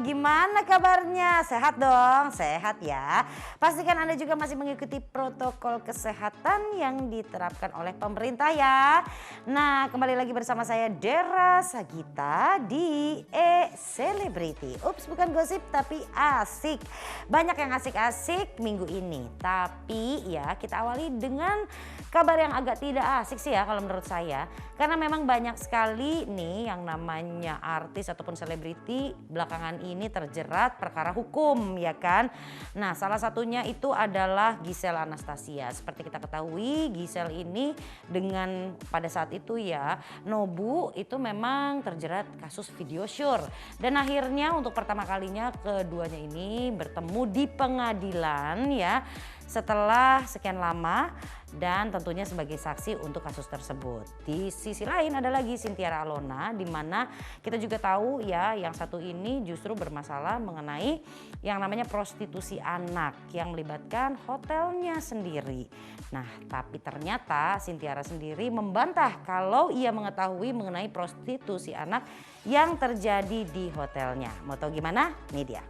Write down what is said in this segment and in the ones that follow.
gimana kabarnya? Sehat dong? Sehat ya. Pastikan Anda juga masih mengikuti protokol kesehatan yang diterapkan oleh pemerintah ya. Nah, kembali lagi bersama saya Dera Sagita di E-Celebrity. Ups, bukan gosip tapi asik. Banyak yang asik-asik minggu ini. Tapi ya kita awali dengan kabar yang agak tidak asik sih ya kalau menurut saya. Karena memang banyak sekali nih yang namanya artis ataupun selebriti belakangan ini terjerat perkara hukum ya kan. Nah salah satunya itu adalah Giselle Anastasia. Seperti kita ketahui Giselle ini dengan pada saat itu ya Nobu itu memang terjerat kasus video syur. Dan akhirnya untuk pertama kalinya keduanya ini bertemu di pengadilan ya. Setelah sekian lama dan tentunya sebagai saksi untuk kasus tersebut. Di sisi lain ada lagi Cynthia Alona di mana kita juga tahu ya yang satu ini justru bermasalah mengenai yang namanya prostitusi anak yang melibatkan hotelnya sendiri. Nah tapi ternyata Cynthia sendiri membantah kalau ia mengetahui mengenai prostitusi anak yang terjadi di hotelnya. Mau tahu gimana? Ini dia.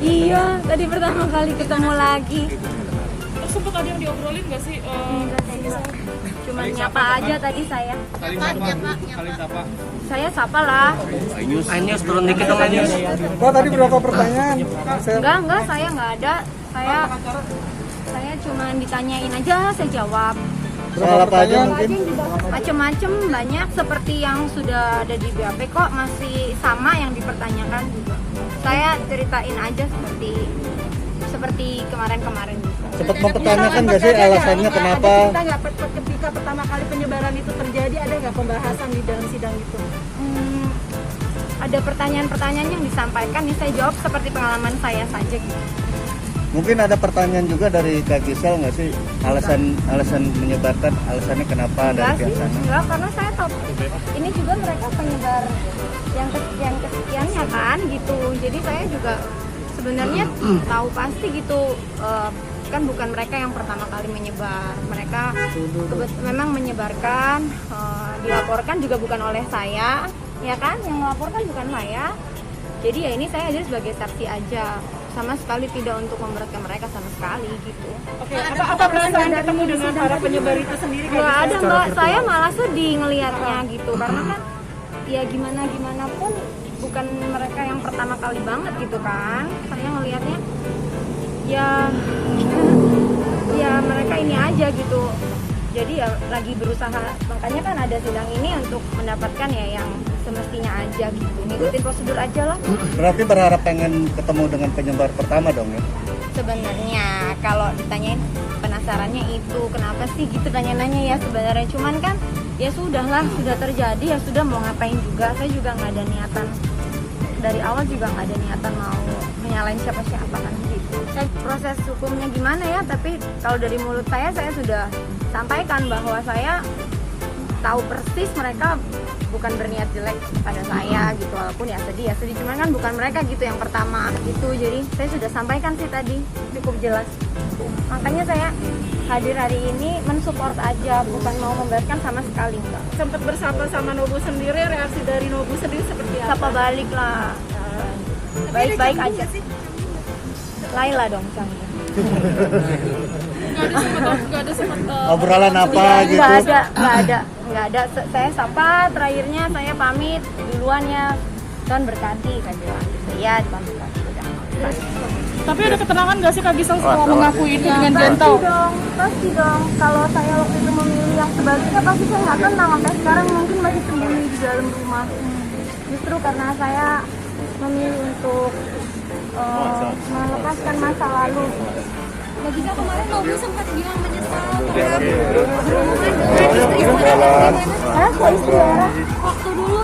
Iya, tadi pertama kali ketemu lagi. Terus sempat ada yang diobrolin gak sih? Cuma nyapa aja tadi saya. Nyapa. Saya sapa lah. Anyus turun dikit dong Anyus. Oh tadi berapa pertanyaan? Enggak, saya nggak ada. Saya cuma ditanyain aja, saya jawab. Berapa apa aja mungkin? Macem-macem banyak seperti yang sudah ada di BAP kok masih sama yang dipertanyakan juga. Saya ceritain aja seperti kemarin-kemarin juga. Sempat mempertanyakan nggak sih alasannya kenapa? Kita nggak ketika pertama kali penyebaran itu terjadi ada nggak pembahasan di dalam sidang itu? Ada pertanyaan-pertanyaan yang disampaikan, nih saya jawab seperti pengalaman saya saja gitu. Mungkin ada pertanyaan juga dari Kak Giselle nggak sih alasan menyebarkan alasannya kenapa dari pihak sana? Enggak, karena saya tahu ini juga mereka penyebar yang kesekiannya kan gitu. Jadi saya juga sebenarnya tahu pasti gitu. Kan bukan mereka yang pertama kali menyebar. Mereka memang menyebarkan, dilaporkan juga bukan oleh saya, ya kan? Yang melaporkan bukan saya. Jadi ya ini saya aja sebagai saksi aja. Sama sekali tidak untuk memberatkan mereka sama sekali gitu. Oke, apa perasaan ketemu dengan para penyebar itu sendiri? Nggak ada Mbak, saya malah sedih ngelihatnya gitu. Karena kan ya gimana pun bukan mereka yang pertama kali banget gitu kan. Saya ngelihatnya ya mereka ini aja gitu. Jadi ya lagi berusaha, makanya kan ada sidang ini untuk mendapatkan ya yang semestinya aja gitu. Ngikutin prosedur aja lah. Berarti berharap pengen ketemu dengan penyebar pertama dong ya? Sebenarnya kalau ditanyain penasarannya itu kenapa sih gitu nanya-nanya ya sebenarnya. Cuman kan ya sudahlah, sudah terjadi ya sudah mau ngapain juga. Saya juga nggak ada niatan, dari awal juga nggak ada niatan mau menyalahin siapa-siapa kan gitu. Proses hukumnya gimana ya, tapi kalau dari mulut saya sudah sampaikan bahwa saya tahu persis mereka bukan berniat jelek pada saya gitu, walaupun ya sedih cuman kan bukan mereka gitu yang pertama gitu. Jadi saya sudah sampaikan sih tadi cukup jelas, makanya saya hadir hari ini mensupport aja, bukan mau memberatkan sama sekali enggak. Sempat bersapa sama Nobu sendiri, reaksi dari Nobu sendiri seperti apa? Sapa balik lah, baik-baik aja sih. Laila dong canggih. Nggak ada sempat Obrolan apa gitu? Nggak ada. Saya sapa, terakhirnya saya pamit duluan ya, Tuhan berkati saya bilang gitu ya, Tuhan berkati udah. Tapi ada ketenangan nggak sih Kak Giselle setelah mengakui itu dengan gentle? Pasti dong. Kalau saya waktu itu memilih yang sebaliknya pasti saya nggak tenang sampai sekarang, mungkin masih sembunyi di dalam rumah. Justru karena saya memilih untuk melepaskan masa lalu. Mbak Giselle kemarin Nobu sempat bilang menyesal Kok istri orang? waktu dulu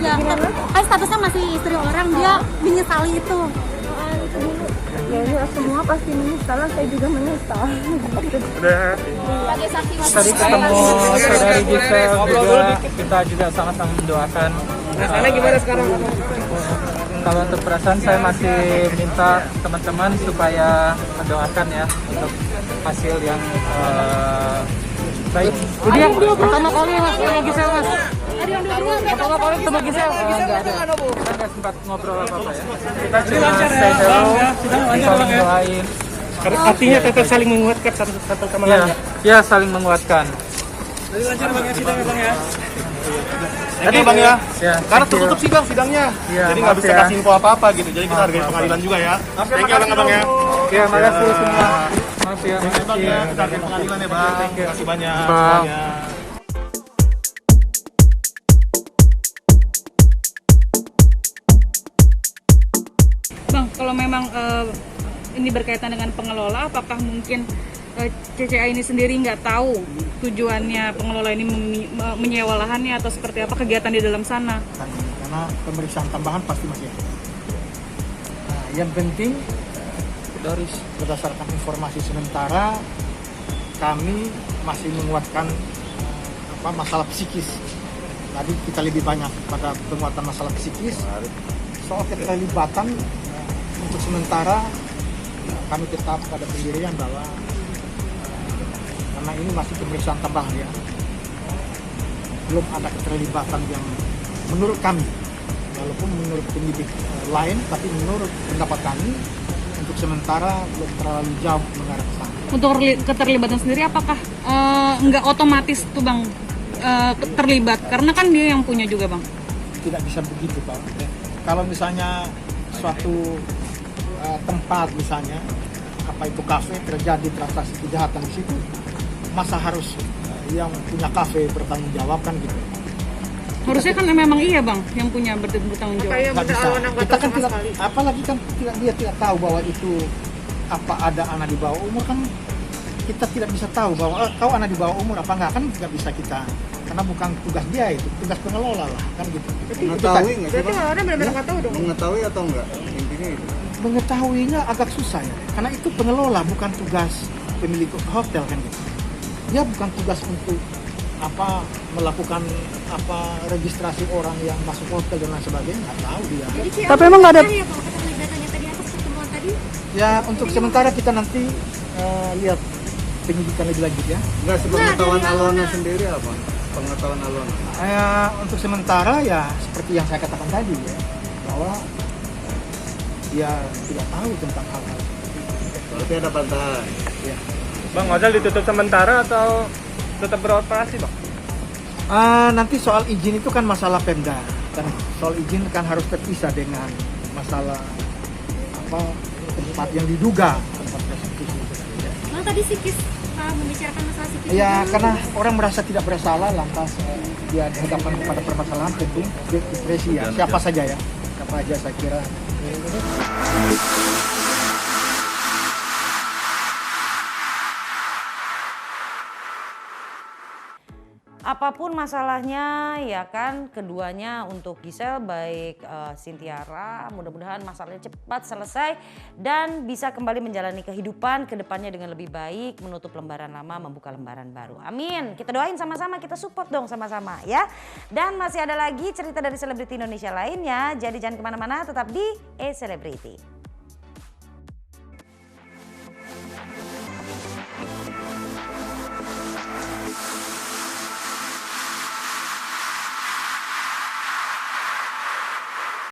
ya kan statusnya masih istri orang, dia menyesali itu. Ya udah semua pasti menyesal, saya juga menyesal. Tadi ketemu saudari Gisel juga, kita juga sangat-sangat mendoakan. Rasanya gimana sekarang? Kalau untuk perasaan saya masih minta teman-teman supaya mendoakan ya untuk hasil yang baik. Jadi yang pertama kali mas ketemu Gisel mas. Pertama kali ketemu Gisel. Enggak ada. Kita nggak sempat ngobrol apa-apa ya. Kita cuma say hello, saling doain. Artinya tetap saling menguatkan satu sama lain. Ya, saling menguatkan. Jadi lancar bang ya sidangnya bang ya. Jadi bang ya, Ya, karena tertutup sidang sidangnya, Ya, jadi nggak maaf bisa ya. kasih info apa-apa gitu. Jadi kita hargai pengadilan juga ya. Thank you bang ya. Ya, makasih semua. Maaf ya. Bang ya, kita hargai pengadilan ya bang. Terima kasih banyak. Bang. semuanya. Bang, kalau memang ini berkaitan dengan pengelola, apakah mungkin CCA ini sendiri nggak tahu tujuannya pengelola ini menyewa lahannya atau seperti apa kegiatan di dalam sana? Karena pemeriksaan tambahan pasti masih ada. Nah, yang penting dari berdasarkan informasi sementara kami masih menguatkan masalah psikis. Tadi kita lebih banyak pada penguatan masalah psikis. Soal keterlibatan untuk sementara kami tetap pada pendirian bahwa karena ini masih pemeriksaan tambahan ya, belum ada keterlibatan yang menurut kami, walaupun menurut penyidik lain, tapi menurut pendapat kami untuk sementara belum terlalu jauh mengarah ke sana. Untuk keterlibatan sendiri apakah nggak otomatis tuh bang terlibat? Karena kan dia yang punya juga bang. Tidak bisa begitu Pak. Kalau misalnya suatu tempat misalnya apa itu kafe terjadi transaksi kejahatan di situ, masa harus yang punya kafe bertanggung jawab kan gitu. Harusnya kan memang iya bang yang punya bertanggung jawab. Nggak bisa. Kita kan tidak, apalagi kan dia tidak tahu bahwa itu apa ada anak di bawah umur kan, kita tidak bisa tahu bahwa kau anak di bawah umur apa enggak, kan tidak bisa kita, karena bukan tugas dia, itu tugas pengelola lah kan gitu. Mengetahui nggak sih bang? benar-benar nggak tahu dong. Mengetahui atau enggak? Intinya itu. Mengetahuinya agak susah ya, karena itu pengelola, bukan tugas pemilik hotel kan gitu. Dia bukan tugas untuk melakukan registrasi orang yang masuk hotel dan lain sebagainya, nggak tahu dia. Tapi emang nggak ada. Ya, kalau keterlibatannya tadi atas pertemuan tadi, Ya untuk sementara kita nanti lihat penyidikan lebih lanjut ya. Enggak, sepengetahuan Alona sendiri apa? Pengetahuan Alona. Untuk sementara ya seperti yang saya katakan tadi ya, bahwa dia tidak tahu tentang hal-hal. Berarti ada bantahan. Ya. Bang, hotel ditutup sementara atau tetap beroperasi bang? Nanti soal izin itu kan masalah Pemda, dan soal izin kan harus terpisah dengan masalah tempat yang diduga tempat prostitusi. Bang tadi psikis membicarakan masalah psikis. Ya karena orang merasa tidak bersalah lantas dia dihadapkan kepada permasalahan, tentu depresi ya, siapa saja ya, siapa aja saya kira. Apapun masalahnya ya kan, keduanya untuk Gisel baik Sintiara, mudah-mudahan masalahnya cepat selesai dan bisa kembali menjalani kehidupan kedepannya dengan lebih baik, menutup lembaran lama, membuka lembaran baru. Amin. Kita doain sama-sama, kita support dong sama-sama ya. Dan masih ada lagi cerita dari selebriti Indonesia lainnya, jadi jangan kemana-mana, tetap di E-Celebrity.